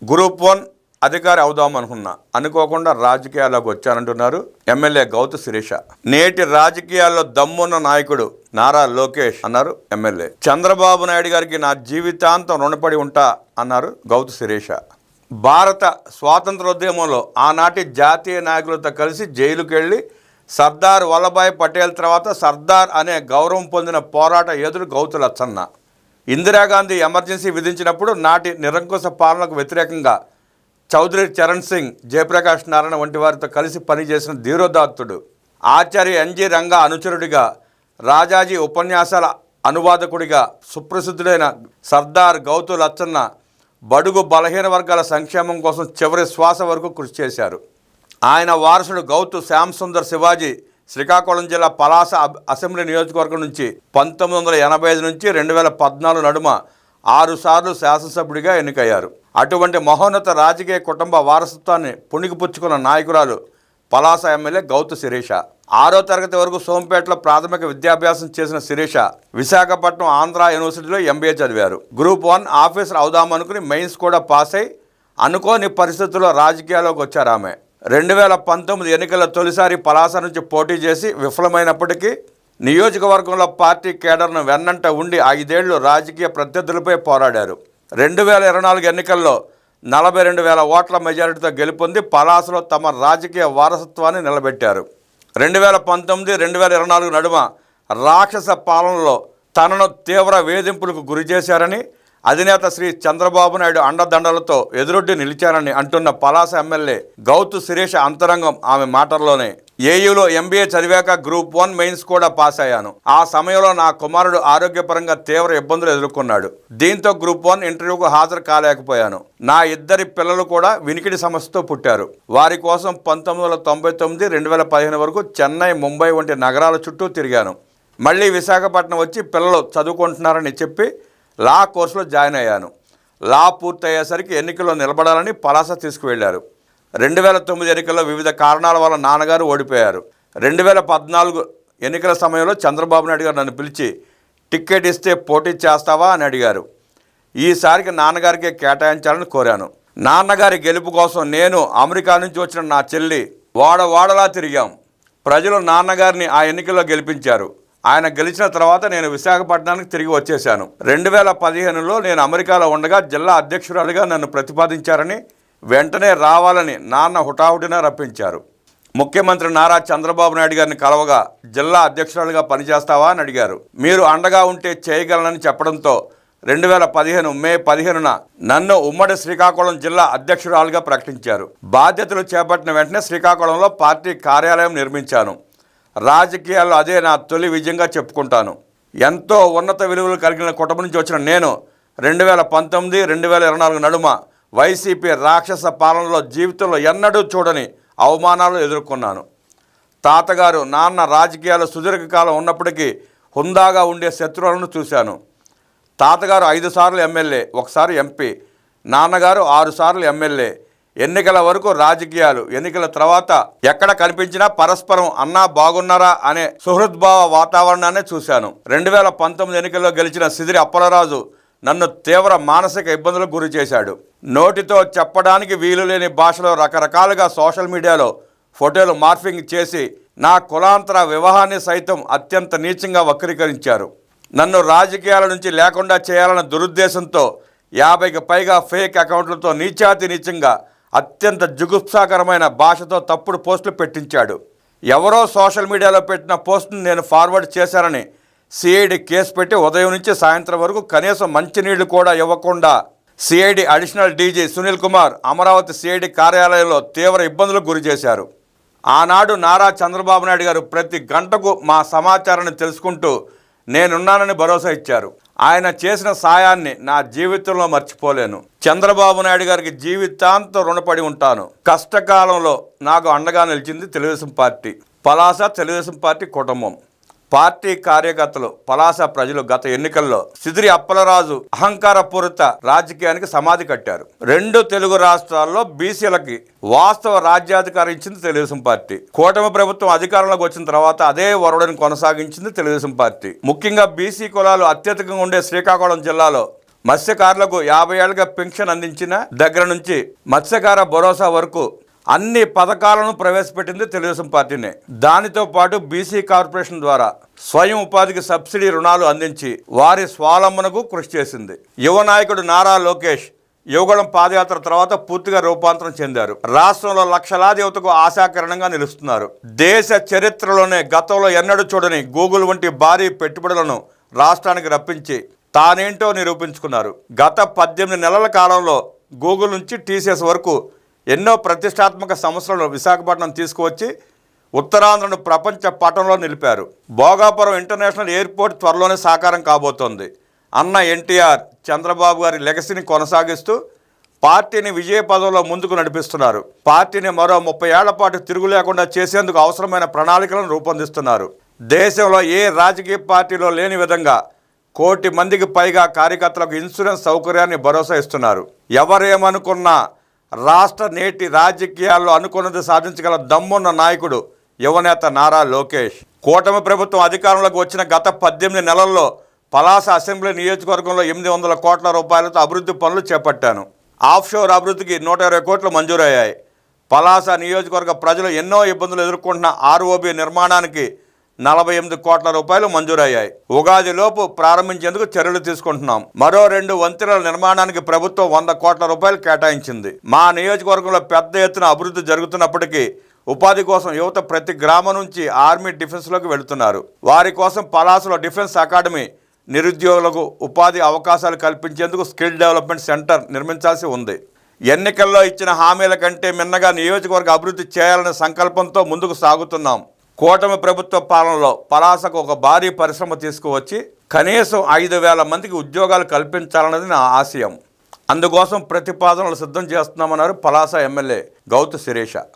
Group 1 అధికారి అవుదాం అనుకోకుండా రాజకీయాల్లోకి వచ్చానంటున్నారు ఎమ్మెల్యే గౌతు శిరీష. నేటి రాజకీయాల్లో దమ్మున్న నాయకుడు నారా లోకేష్ అన్నారు ఎమ్మెల్యే. చంద్రబాబు నాయుడు గారికి నా జీవితాంతం రుణపడి ఉంటా అన్నారు గౌతు శిరీష. భారత స్వాతంత్రోద్యమంలో ఆనాటి జాతీయ నాయకులతో కలిసి జైలుకు వెళ్ళి సర్దార్ వల్లభాయ్ పటేల్ తర్వాత సర్దార్ అనే గౌరవం పొందిన పోరాట యోధుడు గౌతు లచ్చన్న. ఇందిరాగాంధీ ఎమర్జెన్సీ విధించినప్పుడు నాటి నిరంకుశ పాలనకు వ్యతిరేకంగా చౌదరి చరణ్ సింగ్, జయప్రకాష్ నారాయణ వంటి వారితో కలిసి పనిచేసిన ధీరోదాత్తుడు. ఆచార్య ఎన్జి రంగా అనుచరుడిగా, రాజాజీ ఉపన్యాసాల అనువాదకుడిగా సుప్రసిద్ధుడైన సర్దార్ గౌతు లచ్చన్న బడుగు బలహీన వర్గాల సంక్షేమం కోసం చివరి శ్వాస వరకు కృషి చేశారు. ఆయన వారసుడు గౌతు శ్యామ్ సుందర్ శివాజీ శ్రీకాకుళం జిల్లా పలాస అసెంబ్లీ నియోజకవర్గం నుంచి 1985 నుంచి 2014 నడుమ 6 సార్లు శాసనసభ్యుడిగా ఎన్నికయ్యారు. అటువంటి మహోన్నత రాజకీయ కుటుంబ వారసత్వాన్ని పుణికిపుచ్చుకున్న నాయకురాలు పలాస ఎమ్మెల్యే గౌతు శిరీష. 6వ తరగతి వరకు సోంపేటలో ప్రాథమిక విద్యాభ్యాసం చేసిన శిరీష విశాఖపట్నం ఆంధ్ర యూనివర్సిటీలో ఎంబీఏ చదివారు. గ్రూప్ 1 ఆఫీసర్ అవుదామనుకుని మెయిన్స్ కూడా పాస్ అయి అనుకోని పరిస్థితుల్లో రాజకీయాల్లోకి వచ్చారు ఆమె. 2019 ఎన్నికల తొలిసారి పలాస నుంచి పోటీ చేసి విఫలమైనప్పటికీ నియోజకవర్గంలో పార్టీ కేడర్ను వెన్నంట ఉండి 5 ఏళ్లు రాజకీయ ప్రత్యర్థులపై పోరాడారు. 2024 ఎన్నికల్లో 42,000 ఓట్ల మెజారిటీతో గెలుపొంది పలాసలో తమ రాజకీయ వారసత్వాన్ని నిలబెట్టారు. 2019-2024 నడుమ రాక్షస పాలనలో తనను తీవ్ర వేధింపులకు గురి చేశారని, అధినేత శ్రీ చంద్రబాబు నాయుడు అండదండలతో ఎదురొడ్డి నిలిచారని అంటున్న పలాస ఎమ్మెల్యే గౌతు శిరీష అంతరంగం ఆమె మాటల్లోనే. ఏయూలో ఎంబీఏ చదివాక గ్రూప్ 1 మెయిన్స్ కూడా పాస్ అయ్యాను. ఆ సమయంలో నా కుమారుడు ఆరోగ్యపరంగా తీవ్ర ఇబ్బందులు ఎదుర్కొన్నాడు. దీంతో గ్రూప్ 1 ఇంటర్వ్యూకు హాజరు కాలేకపోయాను. నా 2 పిల్లలు కూడా వినికిడి సమస్యతో పుట్టారు. వారి కోసం 1999-2015 వరకు చెన్నై, ముంబై వంటి నగరాల చుట్టూ తిరిగాను. మళ్ళీ విశాఖపట్నం వచ్చి పిల్లలు చదువుకుంటున్నారని చెప్పి లా కోర్సులో జాయిన్ అయ్యాను. లా పూర్తయ్యేసరికి ఎన్నికల్లో నిలబడాలని పలాస తీసుకువెళ్లారు. 2009 ఎన్నికల్లో వివిధ కారణాల వల్ల నాన్నగారు ఓడిపోయారు. 2014 ఎన్నికల సమయంలో చంద్రబాబు నాయుడు గారు నన్ను పిలిచి టికెట్ ఇస్తే పోటీ చేస్తావా అని అడిగారు. ఈసారికి నాన్నగారికే కేటాయించాలని కోరాను. నాన్నగారి గెలుపు కోసం నేను, అమెరికా నుంచి వచ్చిన నా చెల్లి వాడవాడలా తిరిగాం. ప్రజలు నాన్నగారిని ఆ ఎన్నికల్లో గెలిపించారు. ఆయన గెలిచిన తర్వాత నేను విశాఖపట్నానికి తిరిగి వచ్చేశాను. 2015లో నేను అమెరికాలో ఉండగా జిల్లా అధ్యక్షురాలిగా నన్ను ప్రతిపాదించారని, వెంటనే రావాలని నాన్న హుటాహుటిన రప్పించారు. ముఖ్యమంత్రి నారా చంద్రబాబు నాయుడు గారిని కలవగా జిల్లా అధ్యక్షురాలిగా పనిచేస్తావా అని అడిగారు. మీరు అండగా ఉంటే చేయగలనని చెప్పడంతో 2015 మే 15న నన్ను ఉమ్మడి శ్రీకాకుళం జిల్లా అధ్యక్షురాలిగా ప్రకటించారు. బాధ్యతలు చేపట్టిన వెంటనే శ్రీకాకుళంలో పార్టీ కార్యాలయం నిర్మించాను. రాజకీయాల్లో అదే నా తొలి విజయంగా చెప్పుకుంటాను. ఎంతో ఉన్నత విలువలు కలిగిన కుటుంబం నుంచి వచ్చిన నేను 2019-2024 నడుమ వైసీపీ రాక్షస పాలనలో జీవితంలో ఎన్నడూ చూడని అవమానాలు ఎదుర్కొన్నాను. తాతగారు, నాన్న రాజకీయాలు సుదీర్ఘకాలం ఉన్నప్పటికీ హుందాగా ఉండే శత్రువులను చూశాను. తాతగారు 5 సార్లు ఎమ్మెల్యే, 1 సారి ఎంపీ. నాన్నగారు 6 సార్లు ఎమ్మెల్యే. ఎన్నికల వరకు రాజకీయాలు, ఎన్నికల తర్వాత ఎక్కడ కనిపించినా పరస్పరం అన్నా బాగున్నారా అనే సుహృద్భావ వాతావరణాన్ని చూశాను. 2019 ఎన్నికల్లో గెలిచిన సిదిరి అప్పలరాజు నన్ను తీవ్ర మానసిక ఇబ్బందులకు గురి చేశాడు. నోటితో చెప్పడానికి వీలు లేని భాషలో రకరకాలుగా సోషల్ మీడియాలో ఫోటోలు మార్ఫింగ్ చేసి నా కులాంతర వివాహాన్ని సైతం అత్యంత నీచంగా వక్రీకరించారు. నన్ను రాజకీయాల నుంచి లేకుండా చేయాలన్న దురుద్దేశంతో 50కి పైగా ఫేక్ అకౌంట్లతో నీచాతి నీచంగా అత్యంత జుగుప్సాకరమైన భాషతో తప్పుడు పోస్టులు పెట్టించాడు. ఎవరో సోషల్ మీడియాలో పెట్టిన పోస్టును నేను ఫార్వర్డ్ చేశానని సిఐడి కేసు పెట్టి ఉదయం నుంచి సాయంత్రం వరకు కనీసం మంచినీళ్లు కూడా ఇవ్వకుండా CID additional DG Sunil Kumar Amaravati CID కార్యాలయంలో తీవ్ర ఇబ్బందులకు గురి చేశారు. ఆనాడు నారా చంద్రబాబు నాయుడు గారు ప్రతి గంటకు మా సమాచారాన్ని తెలుసుకుంటూ నేనున్నానని భరోసా ఇచ్చారు. ఆయన చేసిన సాయాన్ని నా జీవితంలో మర్చిపోలేను. చంద్రబాబు నాయుడు గారికి జీవితాంతం రుణపడి ఉంటాను. కష్టకాలంలో నాకు అండగా నిలిచింది తెలుగుదేశం పార్టీ, పలాస తెలుగుదేశం పార్టీ కుటుంబం. పార్టీ కార్యకర్తలు, పలాస ప్రజలు గత ఎన్నికల్లో సిదిరి అప్పలరాజు అహంకారపూరిత రాజకీయానికి సమాధి కట్టారు. 2 తెలుగు రాష్ట్రాల్లో బీసీలకి వాస్తవ రాజ్యాధికారం ఇచ్చింది తెలుగుదేశం పార్టీ. కూటమి ప్రభుత్వం అధికారంలోకి వచ్చిన తర్వాత అదే వరవడిని కొనసాగించింది తెలుగుదేశం పార్టీ. ముఖ్యంగా బీసీ కులాలు అత్యధికంగా ఉండే శ్రీకాకుళం జిల్లాలో మత్స్యకారులకు 50 ఏళ్లుగా పెన్షన్ అందించిన దగ్గర నుంచి మత్స్యకార భరోసా వరకు అన్ని పథకాలను ప్రవేశపెట్టింది తెలుగుదేశం పార్టీనే. దానితో పాటు బీసీ కార్పొరేషన్ ద్వారా స్వయం ఉపాధికి సబ్సిడీ రుణాలు అందించి వారి స్వావలంబనకు కృషి చేసింది. యువ నాయకుడు నారా లోకేష్ యువగళం పాదయాత్ర తర్వాత పూర్తిగా రూపాంతరం చెందారు. రాష్ట్రంలో లక్షలాది యువతకు ఆశాకిరణంగా నిలుస్తున్నారు. దేశ చరిత్రలోనే గతంలో ఎన్నడూ చూడని గూగుల్ వంటి భారీ పెట్టుబడులను రాష్ట్రానికి రప్పించి తానేంటో నిరూపించుకున్నారు. గత 18 నెలల కాలంలో గూగుల్ నుంచి టీసీఎస్ వరకు ఎన్నో ప్రతిష్టాత్మక సంస్థలను విశాఖపట్నం తీసుకువచ్చి ఉత్తరాంధ్రను ప్రపంచ పటంలో నిలిపారు. భోగాపురం ఇంటర్నేషనల్ ఎయిర్పోర్ట్ త్వరలోనే సాకారం కాబోతోంది. అన్న ఎన్టీఆర్, చంద్రబాబు గారి లెగసీని కొనసాగిస్తూ పార్టీని విజయ పదంలో ముందుకు నడిపిస్తున్నారు. పార్టీని మరో 30 ఏళ్ల పాటు తిరుగు లేకుండా చేసేందుకు అవసరమైన ప్రణాళికలను రూపొందిస్తున్నారు. దేశంలో ఏ రాజకీయ పార్టీలో లేని విధంగా 1 కోటి మందికి పైగా కార్యకర్తలకు ఇన్సూరెన్స్ సౌకర్యాన్ని భరోసా ఇస్తున్నారు. ఎవరేమనుకున్నా రాష్ట్ర నేటి రాజకీయాల్లో అనుకున్నది సాధించగల దమ్మున్న నాయకుడు యువనేత నారా లోకేష్. కూటమి ప్రభుత్వం అధికారంలోకి వచ్చిన గత 18 నెలల్లో పలాస అసెంబ్లీ నియోజకవర్గంలో 800 కోట్ల రూపాయలతో అభివృద్ధి పనులు చేపట్టాను. ఆఫ్షోర్ అభివృద్ధికి 120 కోట్లు మంజూరయ్యాయి. పలాస నియోజకవర్గ ప్రజలు ఎన్నో ఇబ్బందులు ఎదుర్కొంటున్న ఆర్ఓబి నిర్మాణానికి 48 కోట్ల రూపాయలు మంజూరయ్యాయి. ఉగాదిలోపు ప్రారంభించేందుకు చర్యలు తీసుకుంటున్నాం. మరో 2 వంతెనల నిర్మాణానికి ప్రభుత్వం 100 కోట్ల రూపాయలు కేటాయించింది. మా నియోజకవర్గంలో పెద్ద ఎత్తున అభివృద్ధి జరుగుతున్నప్పటికీ ఉపాధి కోసం యువత ప్రతి గ్రామం నుంచి ఆర్మీ డిఫెన్స్లోకి వెళుతున్నారు. వారి కోసం పలాసలో డిఫెన్స్ అకాడమీ, నిరుద్యోగులకు ఉపాధి అవకాశాలు కల్పించేందుకు స్కిల్ డెవలప్మెంట్ సెంటర్ నిర్మించాల్సి ఉంది. ఎన్నికల్లో ఇచ్చిన హామీల కంటే మిన్నగా నియోజకవర్గ అభివృద్ధి చేయాలనే సంకల్పంతో ముందుకు సాగుతున్నాం. కూటమి ప్రభుత్వ పాలనలో పలాసకు ఒక భారీ పరిశ్రమ తీసుకువచ్చి కనీసం 5,000 మందికి ఉద్యోగాలు కల్పించాలన్నది నా ఆశయం. అందుకోసం ప్రతిపాదనలు సిద్ధం చేస్తున్నామన్నారు పలాస ఎమ్మెల్యే గౌతు శిరీష.